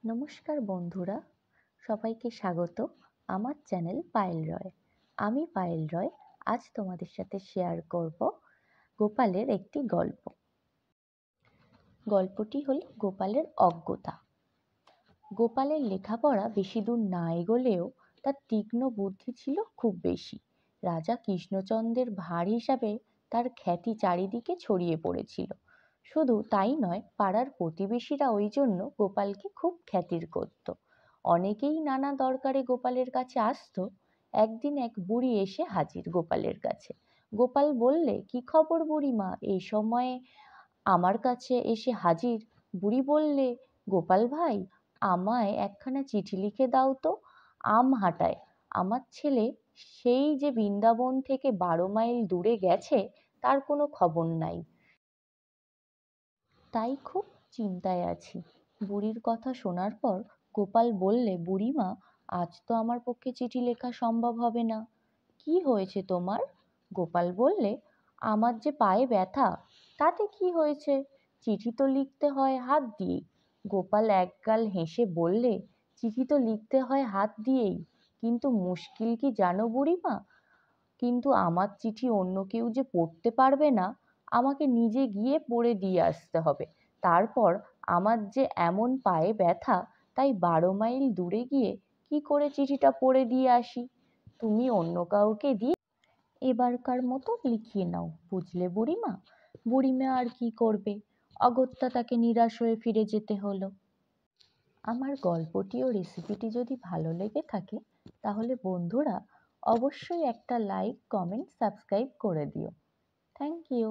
নমস্কার বন্ধুরা, সবাইকে স্বাগত আমার চ্যানেল পায়েল রয়। আমি পায়েল রয়। আজ তোমাদের সাথে শেয়ার করব গোপালের একটি গল্প। গল্পটি হল গোপালের অজ্ঞতা। গোপালের লেখাপড়া বেশি দূর না এগোলেও তার তীক্ষ্ণ বুদ্ধি ছিল খুব বেশি। রাজা কৃষ্ণচন্দ্রের ভার হিসাবে তার খ্যাতি চারিদিকে ছড়িয়ে পড়েছিল। শুধু তাই নয়, পাড়ার প্রতিবেশীরা ওই জন্য গোপালকে খুব খ্যাতির করত। অনেকেই নানা দরকারে গোপালের কাছে আসতো। একদিন এক বুড়ি এসে হাজির গোপালের কাছে। গোপাল বললে, কি খবর বুড়িমা, এই সময়ে আমার কাছে এসে হাজির? বুড়ি বললে, গোপাল ভাই, আমায় একখানা চিঠি লিখে দাও তো। আমহাটায় আমার ছেলে সেই যে বৃন্দাবন থেকে 12 মাইল দূরে গেছে, তার কোনো খবর নাই, তাই খুব চিন্তায় আছি। বুড়ির কথা শোনার পর গোপাল বললে, বুড়িমা, আজ তো আমার পক্ষে চিঠি লেখা সম্ভব হবে না। কি হয়েছে তোমার? গোপাল বললে, আমার যে পায়ে ব্যথা। তাতে কি হয়েছে? চিঠি তো লিখতে হয় হাত দিয়ে। গোপাল একগাল হেসে বললে, চিঠি তো লিখতে হয় হাত দিয়েই, কিন্তু মুশকিল কি জানো বুড়িমা? কিন্তু আমার চিঠি অন্য কেউ যে পড়তে পারবে না, আমাকে নিজে গিয়ে পড়ে দিয়ে আসতে হবে। তারপর আমার যে এমন পায়ে ব্যথা, তাই 12 মাইল দূরে গিয়ে কি করে চিঠিটা পড়ে দিয়ে আসি? তুমি অন্য কাউকে দিয়ে এবারকার মতো লিখিয়ে নাও, বুঝলে বুড়িমা? বুড়িমা আর কি করবে, অগত্যা তাকে নিরাশ হয়ে ফিরে যেতে হলো। আমার গল্পটি ও রেসিপিটি যদি ভালো লেগে থাকে, তাহলে বন্ধুরা অবশ্যই একটা লাইক, কমেন্ট, সাবস্ক্রাইব করে দিও। Thank you.